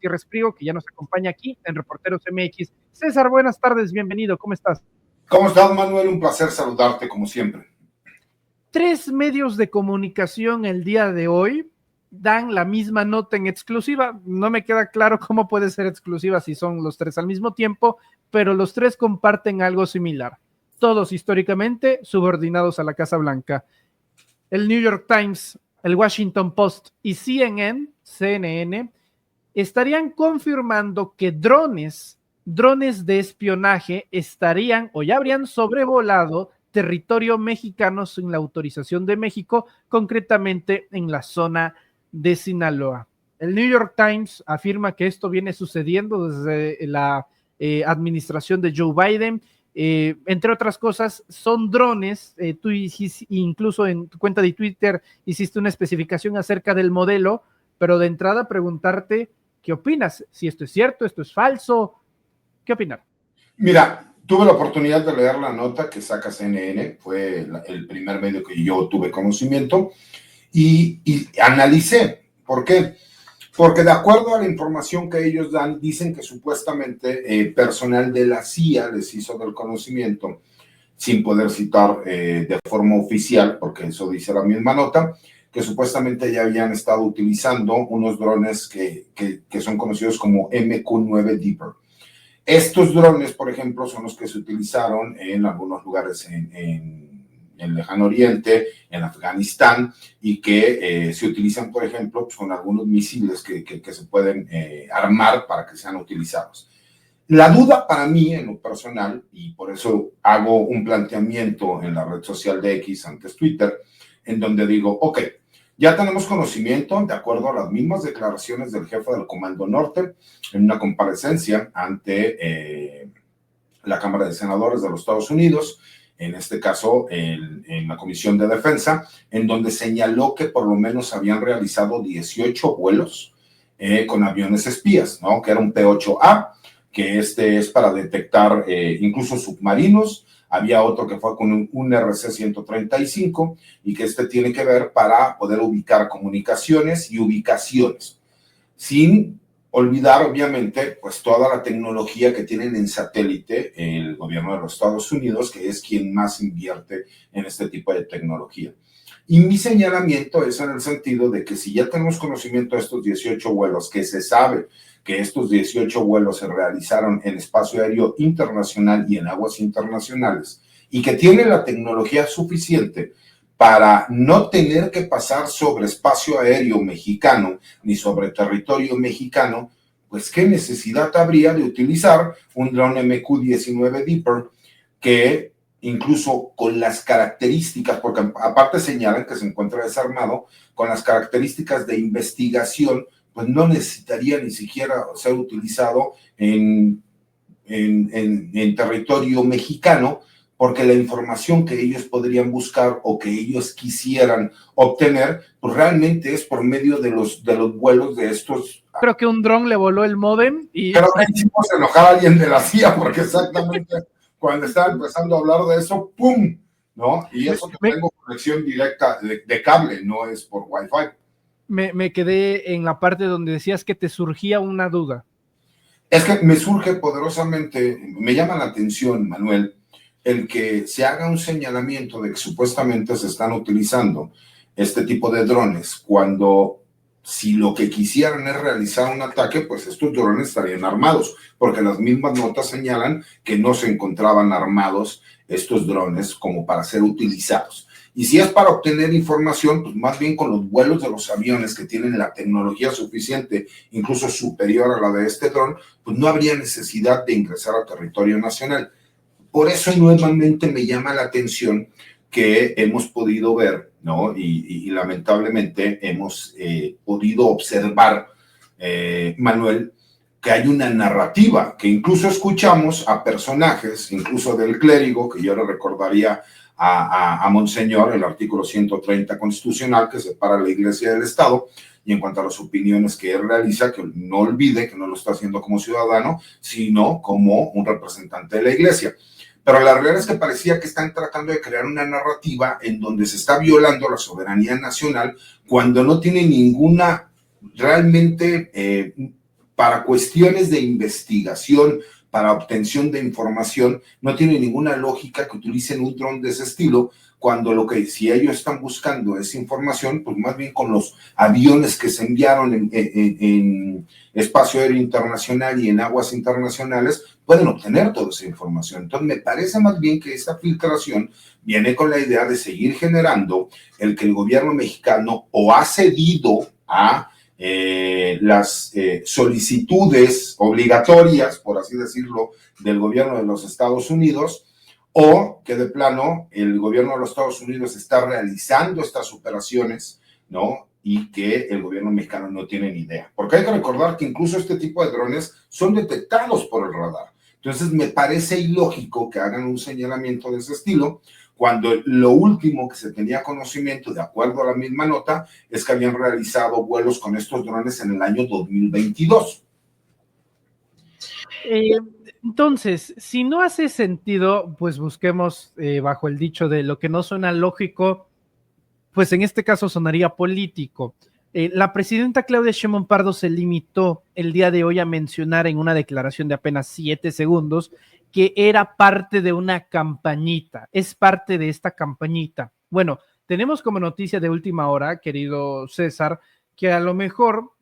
Gutiérrez Priego, que ya nos acompaña aquí en Reporteros MX. César, buenas tardes, bienvenido, ¿cómo estás? ¿Cómo estás, Manuel? Un placer saludarte, como siempre. 3 medios de comunicación el día de hoy dan la misma nota en exclusiva. No me queda claro cómo puede ser exclusiva si son los 3 al mismo tiempo, pero los 3 comparten algo similar. Todos históricamente subordinados a la Casa Blanca. El New York Times, el Washington Post y CNN estarían confirmando que drones de espionaje estarían o ya habrían sobrevolado territorio mexicano sin la autorización de México, concretamente en la zona de Sinaloa. El New York Times afirma que esto viene sucediendo desde la administración de Joe Biden. Entre otras cosas, son drones. Tú incluso en tu cuenta de Twitter hiciste una especificación acerca del modelo, pero de entrada preguntarte ¿qué opinas? Si esto es cierto, esto es falso, ¿qué opinar? Mira, tuve la oportunidad de leer la nota que saca CNN, fue el primer medio que yo tuve conocimiento, y analicé. ¿Por qué? Porque de acuerdo a la información que ellos dan, dicen que supuestamente personal de la CIA les hizo del conocimiento, sin poder citar de forma oficial, porque eso dice la misma nota, que supuestamente ya habían estado utilizando unos drones que son conocidos como MQ-9 Deeper. Estos drones, por ejemplo, son los que se utilizaron en algunos lugares en el Lejano Oriente, en Afganistán, y que se utilizan, por ejemplo, pues, con algunos misiles que se pueden armar para que sean utilizados. La duda para mí, en lo personal, y por eso hago un planteamiento en la red social de X, antes Twitter, en donde digo, ok, ya tenemos conocimiento, de acuerdo a las mismas declaraciones del jefe del Comando Norte, en una comparecencia ante la Cámara de Senadores de los Estados Unidos, en este caso en la Comisión de Defensa, en donde señaló que por lo menos habían realizado 18 vuelos con aviones espías, ¿no? Que era un P-8A, que este es para detectar incluso submarinos. Había otro que fue con un RC-135 y que este tiene que ver para poder ubicar comunicaciones y ubicaciones, sin olvidar obviamente pues toda la tecnología que tienen en satélite el gobierno de los Estados Unidos, que es quien más invierte en este tipo de tecnología. Y mi señalamiento es en el sentido de que si ya tenemos conocimiento de estos 18 vuelos, que se sabe que estos 18 vuelos se realizaron en espacio aéreo internacional y en aguas internacionales, y que tiene la tecnología suficiente para no tener que pasar sobre espacio aéreo mexicano ni sobre territorio mexicano, pues qué necesidad habría de utilizar un drone MQ-19 Deeper que incluso con las características, porque aparte señalan que se encuentra desarmado, con las características de investigación, pues no necesitaría ni siquiera ser utilizado en territorio mexicano, porque la información que ellos podrían buscar o que ellos quisieran obtener, pues realmente es por medio de los vuelos de estos. Creo que un dron le voló el módem y... Pero ahí hicimos enojar a alguien de la CIA, porque exactamente cuando estaba empezando a hablar de eso, ¡pum! ¿No? Y eso que tengo conexión directa de cable, no es por Wi-Fi. Me quedé en la parte donde decías que te surgía una duda. Es que me surge poderosamente, me llama la atención, Manuel, el que se haga un señalamiento de que supuestamente se están utilizando este tipo de drones, cuando si lo que quisieran es realizar un ataque, pues estos drones estarían armados, porque las mismas notas señalan que no se encontraban armados estos drones como para ser utilizados. Y si es para obtener información, pues más bien con los vuelos de los aviones que tienen la tecnología suficiente, incluso superior a la de este dron, pues no habría necesidad de ingresar a territorio nacional. Por eso nuevamente me llama la atención que hemos podido ver, ¿no? Y lamentablemente hemos podido observar, Manuel, que hay una narrativa, que incluso escuchamos a personajes, incluso del clérigo, que yo le recordaría a Monseñor, el artículo 130 constitucional que separa la Iglesia del Estado, y en cuanto a las opiniones que él realiza, que no olvide que no lo está haciendo como ciudadano, sino como un representante de la Iglesia. Pero la realidad es que parecía que están tratando de crear una narrativa en donde se está violando la soberanía nacional cuando no tiene ninguna realmente para cuestiones de investigación, para obtención de información, no tiene ninguna lógica que utilicen un dron de ese estilo, cuando si ellos están buscando esa información, pues más bien con los aviones que se enviaron en espacio aéreo internacional y en aguas internacionales, pueden obtener toda esa información. Entonces, me parece más bien que esta filtración viene con la idea de seguir generando el que el gobierno mexicano o ha cedido a las solicitudes obligatorias, por así decirlo, del gobierno de los Estados Unidos, o que de plano el gobierno de los Estados Unidos está realizando estas operaciones, ¿no? Y que el gobierno mexicano no tiene ni idea. Porque hay que recordar que incluso este tipo de drones son detectados por el radar. Entonces, me parece ilógico que hagan un señalamiento de ese estilo, cuando lo último que se tenía conocimiento, de acuerdo a la misma nota, es que habían realizado vuelos con estos drones en el año 2022. Entonces, si no hace sentido, pues busquemos bajo el dicho de lo que no suena lógico, pues en este caso sonaría político. La presidenta Claudia Sheinbaum Pardo se limitó el día de hoy a mencionar en una declaración de apenas 7 segundos que era parte de una campañita, es parte de esta campañita. Bueno, tenemos como noticia de última hora, querido César, que a lo mejor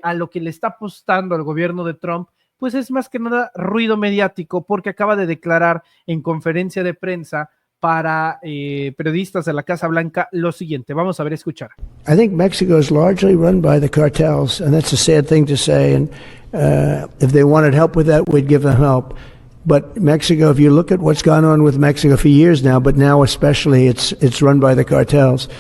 a lo que le está apostando al gobierno de Trump, pues es más que nada ruido mediático, porque acaba de declarar en conferencia de prensa para periodistas de la Casa Blanca lo siguiente. Vamos a ver, escuchar. I think Mexico is largely run by the cartels, and that's a sad thing to say. And if they wanted help with that, we'd give them help. But Mexico, if you look at what's gone on with Mexico for years now, but now especially, it's run by the cartels.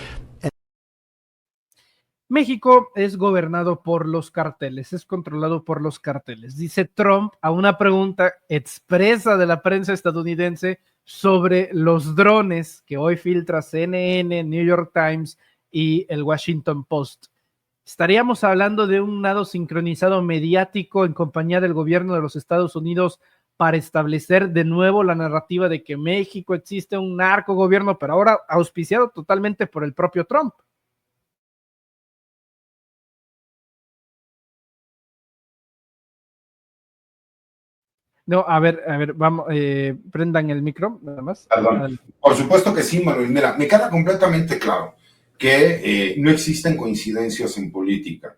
México es gobernado por los carteles, es controlado por los carteles. Dice Trump a una pregunta expresa de la prensa estadounidense sobre los drones que hoy filtra CNN, New York Times y el Washington Post. ¿Estaríamos hablando de un nado sincronizado mediático en compañía del gobierno de los Estados Unidos para establecer de nuevo la narrativa de que México existe un narcogobierno, pero ahora auspiciado totalmente por el propio Trump? No, a ver, vamos, prendan el micro, nada más. Perdón. Por supuesto que sí, Manuel. Mira, me queda completamente claro que no existen coincidencias en política.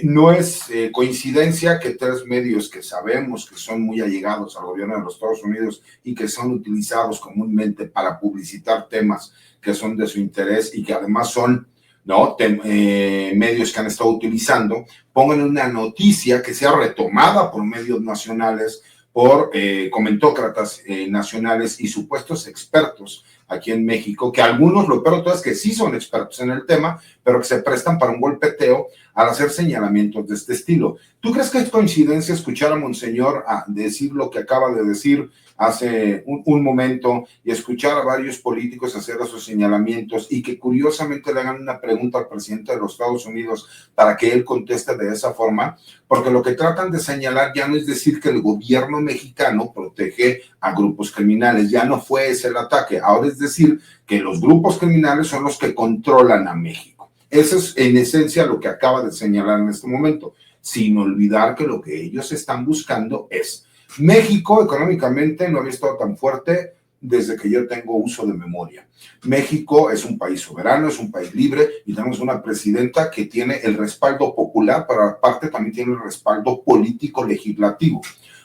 No es coincidencia que 3 medios que sabemos que son muy allegados al gobierno de los Estados Unidos y que son utilizados comúnmente para publicitar temas que son de su interés y que además son medios que han estado utilizando, pongan una noticia que sea retomada por medios nacionales, por comentócratas nacionales y supuestos expertos aquí en México, que algunos, lo peor de todo es que sí son expertos en el tema, pero que se prestan para un golpeteo al hacer señalamientos de este estilo. ¿Tú crees que es coincidencia escuchar a Monseñor decir lo que acaba de decir hace un momento y escuchar a varios políticos hacer esos señalamientos y que curiosamente le hagan una pregunta al presidente de los Estados Unidos para que él conteste de esa forma? Porque lo que tratan de señalar ya no es decir que el gobierno mexicano protege a grupos criminales, ya no fue ese el ataque, ahora es decir que los grupos criminales son los que controlan a México. Eso es en esencia lo que acaba de señalar en este momento, sin olvidar que lo que ellos están buscando es México económicamente no había estado tan fuerte desde que yo tengo uso de memoria. México es un país soberano, es un país libre y tenemos una presidenta que tiene el respaldo popular, pero aparte también tiene el respaldo político legislativo.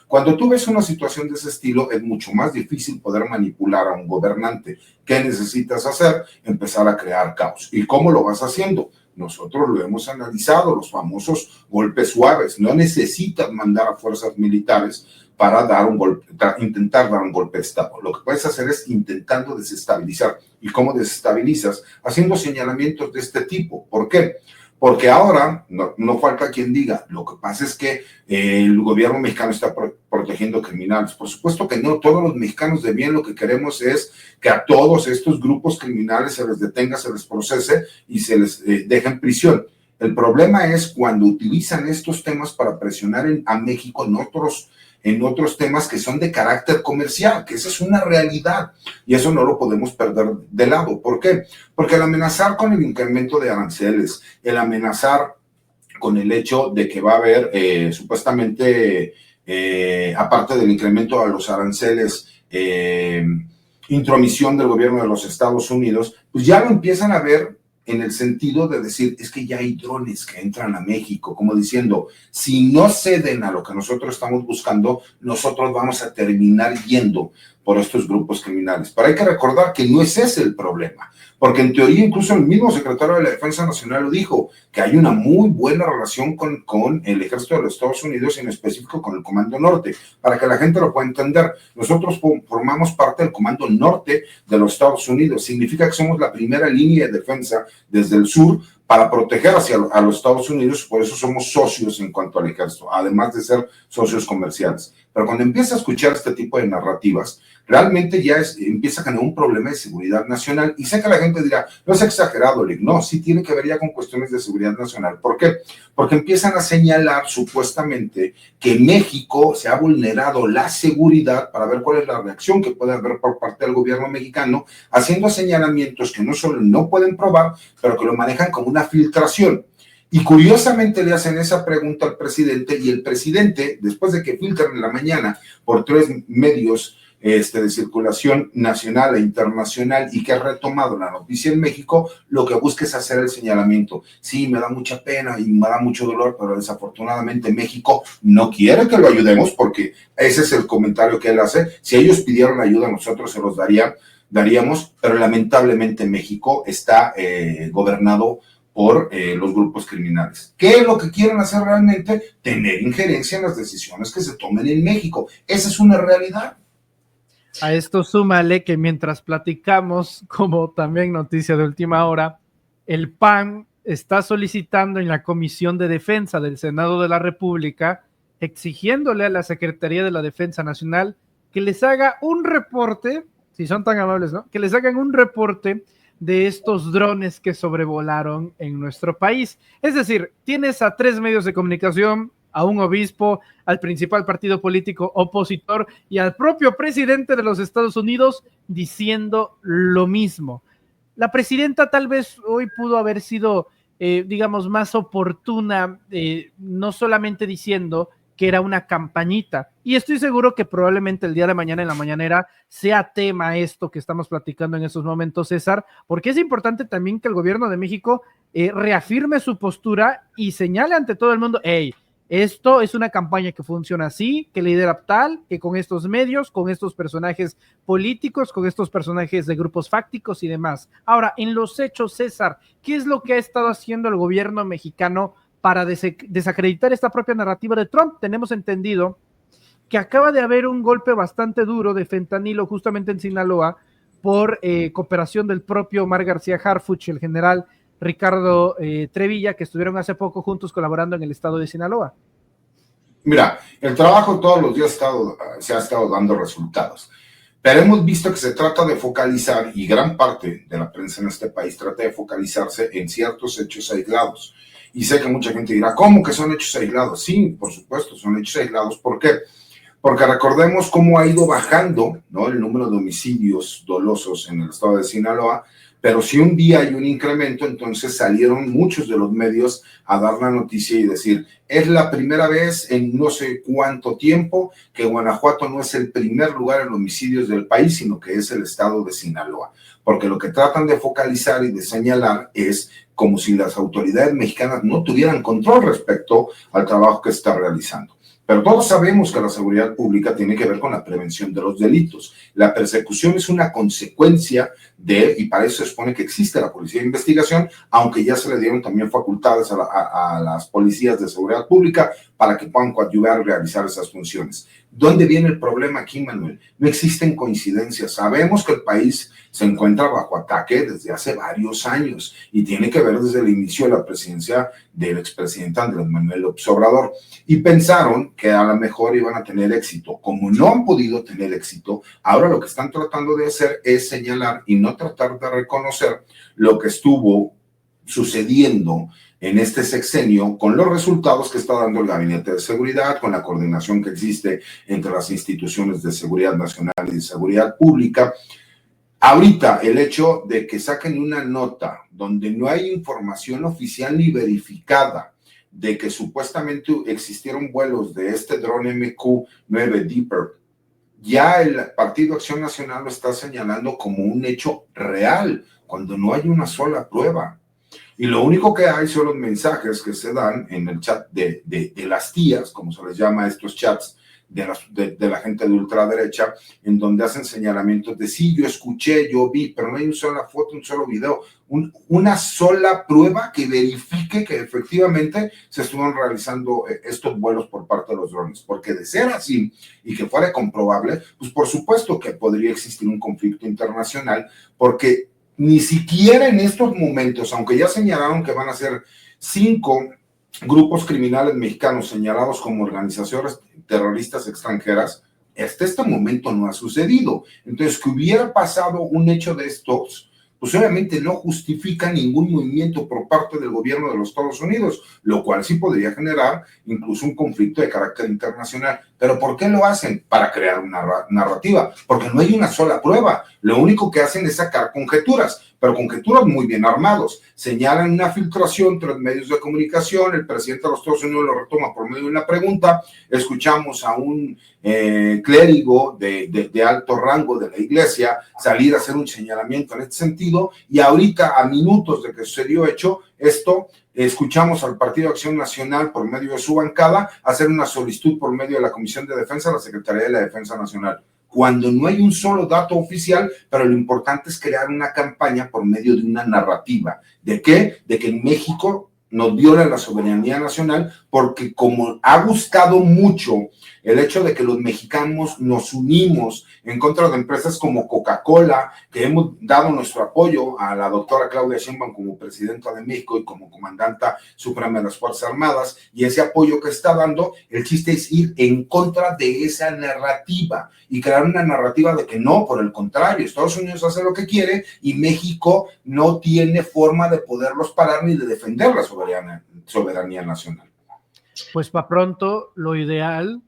Cuando tú ves una situación de ese estilo, es mucho más difícil poder manipular a un gobernante. ¿Qué necesitas hacer? Empezar a crear caos. ¿Y cómo lo vas haciendo? Nosotros lo hemos analizado, los famosos golpes suaves. No necesitas mandar a fuerzas militares para dar un golpe, intentar dar un golpe de Estado. Lo que puedes hacer es intentando desestabilizar. ¿Y cómo desestabilizas? Haciendo señalamientos de este tipo. ¿Por qué? Porque ahora, no falta quien diga, lo que pasa es que el gobierno mexicano está protegiendo criminales. Por supuesto que no, todos los mexicanos de bien lo que queremos es que a todos estos grupos criminales se les detenga, se les procese y se les deje en prisión. El problema es cuando utilizan estos temas para presionar a México en otros temas que son de carácter comercial, que esa es una realidad y eso no lo podemos perder de lado. ¿Por qué? Porque el amenazar con el incremento de aranceles, el amenazar con el hecho de que va a haber supuestamente, aparte del incremento a los aranceles, intromisión del gobierno de los Estados Unidos, pues ya lo empiezan a ver en el sentido de decir, es que ya hay drones que entran a México, como diciendo, si no ceden a lo que nosotros estamos buscando, nosotros vamos a terminar yendo por estos grupos criminales. Pero hay que recordar que no es ese el problema, porque en teoría incluso el mismo secretario de la Defensa Nacional lo dijo, que hay una muy buena relación con el ejército de los Estados Unidos, en específico con el Comando Norte, para que la gente lo pueda entender. Nosotros formamos parte del Comando Norte de los Estados Unidos, significa que somos la primera línea de defensa desde el sur para proteger a los Estados Unidos, por eso somos socios en cuanto al ejército, además de ser socios comerciales. Pero cuando empieza a escuchar este tipo de narrativas, realmente ya empieza a generar un problema de seguridad nacional. Y sé que la gente dirá, no es exagerado, Lick. No, sí tiene que ver ya con cuestiones de seguridad nacional. ¿Por qué? Porque empiezan a señalar supuestamente que México se ha vulnerado la seguridad, para ver cuál es la reacción que puede haber por parte del gobierno mexicano, haciendo señalamientos que no solo no pueden probar, pero que lo manejan como una filtración. Y curiosamente le hacen esa pregunta al presidente, y el presidente, después de que filtran en la mañana por 3 medios de circulación nacional e internacional, y que ha retomado la noticia en México, lo que busca es hacer el señalamiento. Sí, me da mucha pena y me da mucho dolor, pero desafortunadamente México no quiere que lo ayudemos, porque ese es el comentario que él hace. Si ellos pidieron ayuda, nosotros se los daríamos, pero lamentablemente México está gobernado por los grupos criminales. ¿Qué es lo que quieren hacer realmente? Tener injerencia en las decisiones que se tomen en México. Esa es una realidad. A esto súmale que mientras platicamos, como también noticia de última hora, el PAN está solicitando en la Comisión de Defensa del Senado de la República, exigiéndole a la Secretaría de la Defensa Nacional que les haga un reporte, si son tan amables, ¿no? Que les hagan un reporte de estos drones que sobrevolaron en nuestro país. Es decir, tienes a 3 medios de comunicación, a un obispo, al principal partido político opositor y al propio presidente de los Estados Unidos diciendo lo mismo. La presidenta tal vez hoy pudo haber sido, digamos, más oportuna, no solamente diciendo que era una campañita, y estoy seguro que probablemente el día de mañana en la mañanera sea tema esto que estamos platicando en estos momentos, César, porque es importante también que el gobierno de México reafirme su postura y señale ante todo el mundo, hey, esto es una campaña que funciona así, que lidera tal, que con estos medios, con estos personajes políticos, con estos personajes de grupos fácticos y demás. Ahora, en los hechos, César, ¿qué es lo que ha estado haciendo el gobierno mexicano para desacreditar esta propia narrativa de Trump? Tenemos entendido que acaba de haber un golpe bastante duro de fentanilo justamente en Sinaloa por cooperación del propio Omar García Harfuch y el general Ricardo Trevilla, que estuvieron hace poco juntos colaborando en el estado de Sinaloa. Mira, el trabajo todos los días se ha estado dando resultados, pero hemos visto que se trata de focalizar, y gran parte de la prensa en este país trata de focalizarse en ciertos hechos aislados. Y sé que mucha gente dirá, ¿cómo que son hechos aislados? Sí, por supuesto, son hechos aislados. ¿Por qué? Porque recordemos cómo ha ido bajando, ¿no?, el número de homicidios dolosos en el estado de Sinaloa, pero si un día hay un incremento, entonces salieron muchos de los medios a dar la noticia y decir, es la primera vez en no sé cuánto tiempo que Guanajuato no es el primer lugar en homicidios del país, sino que es el estado de Sinaloa. Porque lo que tratan de focalizar y de señalar es como si las autoridades mexicanas no tuvieran control respecto al trabajo que se está realizando. Pero todos sabemos que la seguridad pública tiene que ver con la prevención de los delitos. La persecución es una consecuencia y para eso se supone que existe la Policía de Investigación, aunque ya se le dieron también facultades a las policías de seguridad pública para que puedan coadyuvar a realizar esas funciones. ¿Dónde viene el problema aquí, Manuel? No existen coincidencias. Sabemos que el país se encuentra bajo ataque desde hace varios años y tiene que ver desde el inicio de la presidencia del expresidente Andrés Manuel López Obrador. Y pensaron que a lo mejor iban a tener éxito. Como no han podido tener éxito, ahora lo que están tratando de hacer es señalar y no tratar de reconocer lo que estuvo sucediendo en este sexenio con los resultados que está dando el Gabinete de Seguridad, con la coordinación que existe entre las instituciones de seguridad nacional y de seguridad pública. Ahorita el hecho de que saquen una nota donde no hay información oficial ni verificada de que supuestamente existieron vuelos de este dron MQ-9 Deeper, ya el Partido Acción Nacional lo está señalando como un hecho real, cuando no hay una sola prueba. Y lo único que hay son los mensajes que se dan en el chat de las tías, como se les llama a estos chats, de la gente de ultraderecha, en donde hacen señalamientos de sí, yo escuché, yo vi, pero no hay una sola foto, un solo video, una sola prueba que verifique que efectivamente se estuvieron realizando estos vuelos por parte de los drones, porque de ser así y que fuera comprobable, pues por supuesto que podría existir un conflicto internacional, porque ni siquiera en estos momentos, aunque ya señalaron que van a ser 5 grupos criminales mexicanos señalados como organizaciones terroristas extranjeras, hasta este momento no ha sucedido. Entonces, que hubiera pasado un hecho de estos, pues obviamente no justifica ningún movimiento por parte del gobierno de los Estados Unidos, lo cual sí podría generar incluso un conflicto de carácter internacional. ¿Pero por qué lo hacen? Para crear una narrativa, porque no hay una sola prueba. Lo único que hacen es sacar conjeturas, pero conjeturas muy bien armados. Señalan una filtración entre los medios de comunicación, el presidente de los Estados Unidos lo retoma por medio de una pregunta, escuchamos a un clérigo de alto rango de la iglesia salir a hacer un señalamiento en este sentido, y ahorita, a minutos de que sucedió esto, escuchamos al Partido Acción Nacional por medio de su bancada hacer una solicitud por medio de la Comisión de Defensa a la Secretaría de la Defensa Nacional, cuando no hay un solo dato oficial, pero lo importante es crear una campaña por medio de una narrativa. ¿De qué? De que en México nos viola la soberanía nacional, porque como ha gustado mucho el hecho de que los mexicanos nos unimos en contra de empresas como Coca-Cola, que hemos dado nuestro apoyo a la doctora Claudia Sheinbaum como presidenta de México y como comandanta suprema de las Fuerzas Armadas, y ese apoyo que está dando, el chiste es ir en contra de esa narrativa y crear una narrativa de que no, por el contrario, Estados Unidos hace lo que quiere y México no tiene forma de poderlos parar ni de defender la soberanía nacional. Pues para pronto, lo ideal,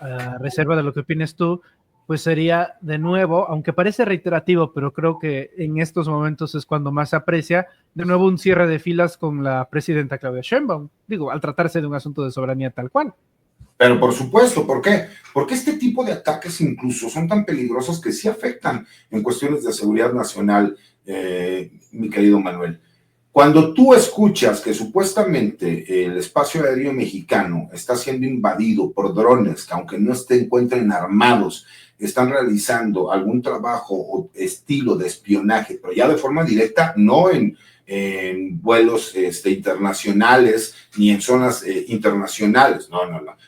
a reserva de lo que opines tú, pues sería de nuevo, aunque parece reiterativo, pero creo que en estos momentos es cuando más se aprecia, de nuevo un cierre de filas con la presidenta Claudia Sheinbaum, digo, al tratarse de un asunto de soberanía tal cual. Pero por supuesto, ¿por qué? Porque este tipo de ataques incluso son tan peligrosos que sí afectan en cuestiones de seguridad nacional, mi querido Manuel. Cuando tú escuchas que supuestamente el espacio aéreo mexicano está siendo invadido por drones que, aunque no se encuentren armados, están realizando algún trabajo o estilo de espionaje, pero ya de forma directa, no en vuelos internacionales, ni en zonas internacionales, no,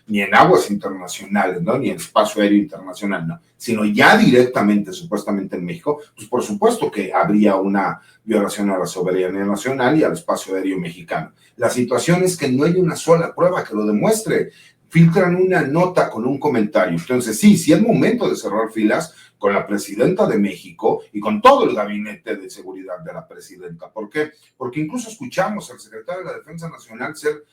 ni en aguas internacionales, ¿no? Ni en espacio aéreo internacional, no, sino ya directamente, supuestamente en México, pues por supuesto que habría una violación a la soberanía nacional y al espacio aéreo mexicano. La situación es que no hay una sola prueba que lo demuestre. Filtran una nota con un comentario. Entonces, sí es momento de cerrar filas con la presidenta de México y con todo el gabinete de seguridad de la presidenta. ¿Por qué? Porque incluso escuchamos al secretario de la Defensa Nacional ser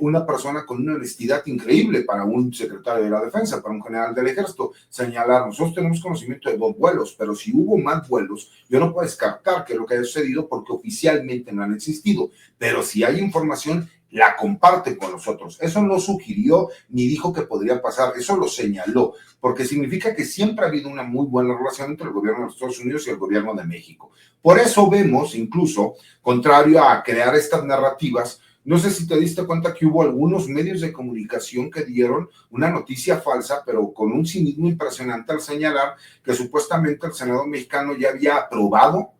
una persona con una honestidad increíble para un secretario de la Defensa, para un general del Ejército, señalar, nosotros tenemos conocimiento de 2 vuelos, pero si hubo más vuelos, yo no puedo descartar que lo que haya sucedido porque oficialmente no han existido, pero si hay información, la comparte con nosotros. Eso no sugirió ni dijo que podría pasar, eso lo señaló, porque significa que siempre ha habido una muy buena relación entre el gobierno de los Estados Unidos y el gobierno de México. Por eso vemos, incluso, contrario a crear estas narrativas, no sé si te diste cuenta que hubo algunos medios de comunicación que dieron una noticia falsa, pero con un cinismo impresionante al señalar que supuestamente el Senado mexicano ya había aprobado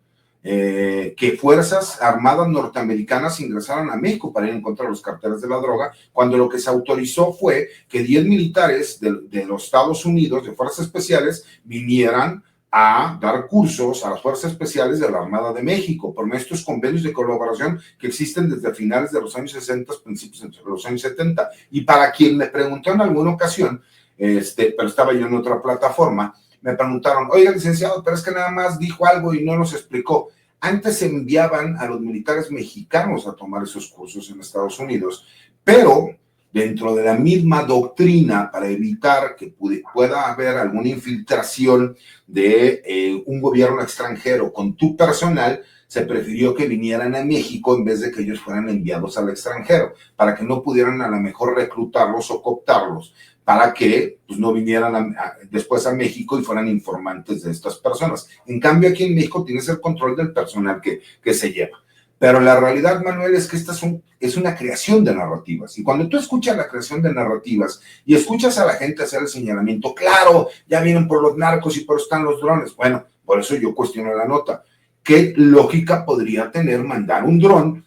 que fuerzas armadas norteamericanas ingresaran a México para ir en contra de los carteles de la droga, cuando lo que se autorizó fue que 10 militares de los Estados Unidos, de fuerzas especiales, vinieran a dar cursos a las fuerzas especiales de la Armada de México, por estos convenios de colaboración que existen desde finales de los años 60, principios de los años 70. Y para quien me preguntó en alguna ocasión, pero estaba yo en otra plataforma, me preguntaron, oiga, licenciado, pero es que nada más dijo algo y no nos explicó. Antes se enviaban a los militares mexicanos a tomar esos cursos en Estados Unidos, pero dentro de la misma doctrina para evitar que pueda haber alguna infiltración de un gobierno extranjero con tu personal, se prefirió que vinieran a México en vez de que ellos fueran enviados al extranjero, para que no pudieran a lo mejor reclutarlos o cooptarlos, para que pues, no vinieran después a México y fueran informantes de estas personas. En cambio, aquí en México tienes el control del personal que se lleva. Pero la realidad, Manuel, es que esta es una creación de narrativas. Y cuando tú escuchas la creación de narrativas y escuchas a la gente hacer el señalamiento, claro, ya vienen por los narcos y por eso están los drones. Bueno, por eso yo cuestiono la nota. ¿Qué lógica podría tener mandar un dron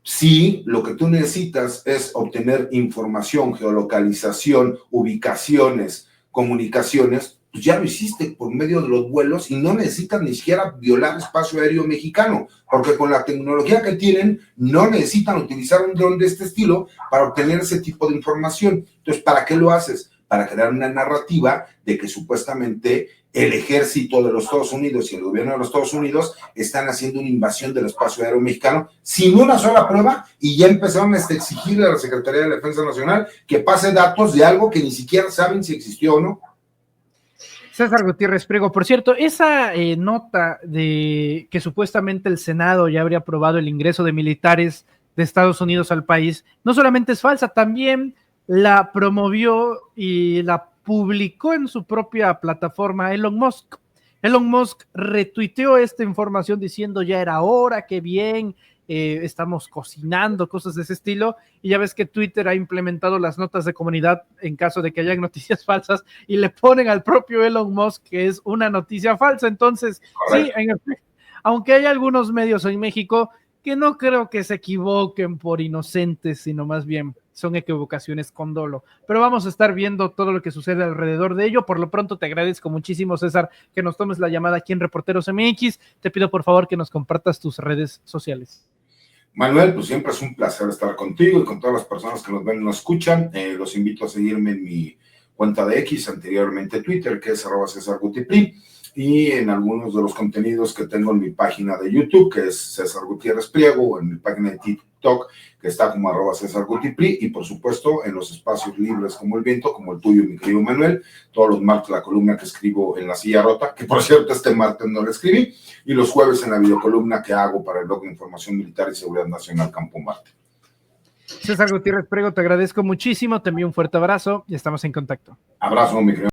si lo que tú necesitas es obtener información, geolocalización, ubicaciones, comunicaciones? Pues ya lo hiciste por medio de los vuelos y no necesitas ni siquiera violar el espacio aéreo mexicano, porque con la tecnología que tienen no necesitan utilizar un dron de este estilo para obtener ese tipo de información. Entonces, ¿para qué lo haces? Para crear una narrativa de que supuestamente el ejército de los Estados Unidos y el gobierno de los Estados Unidos están haciendo una invasión del espacio aéreo mexicano sin una sola prueba, y ya empezaron a exigirle a la Secretaría de Defensa Nacional que pase datos de algo que ni siquiera saben si existió o no. César Gutiérrez Priego, por cierto, esa nota de que supuestamente el Senado ya habría aprobado el ingreso de militares de Estados Unidos al país, no solamente es falsa, también la promovió y la publicó en su propia plataforma Elon Musk. Elon Musk retuiteó esta información diciendo ya era hora, qué bien, estamos cocinando, cosas de ese estilo, y ya ves que Twitter ha implementado las notas de comunidad en caso de que hayan noticias falsas y le ponen al propio Elon Musk que es una noticia falsa. Entonces, correcto. Sí, aunque hay algunos medios en México que no creo que se equivoquen por inocentes, sino más bien son equivocaciones con dolo. Pero vamos a estar viendo todo lo que sucede alrededor de ello. Por lo pronto te agradezco muchísimo, César, que nos tomes la llamada aquí en Reporteros MX. Te pido por favor que nos compartas tus redes sociales. Manuel, pues siempre es un placer estar contigo y con todas las personas que nos ven y nos escuchan. Los invito a seguirme en mi cuenta de X, anteriormente Twitter, que es @CésarGutiPri, y en algunos de los contenidos que tengo en mi página de YouTube, que es César Gutiérrez Priego, o en mi página de TikTok, que está como @CésarGutiPri, y por supuesto en los espacios libres como el viento, como el tuyo, mi querido Manuel, todos los martes la columna que escribo en La Silla Rota, que por cierto este martes no la escribí, y los jueves en la videocolumna que hago para el blog de Información Militar y Seguridad Nacional Campo Marte. César Gutiérrez Priego, te agradezco muchísimo, te envío un fuerte abrazo y estamos en contacto. Abrazo, mi querido.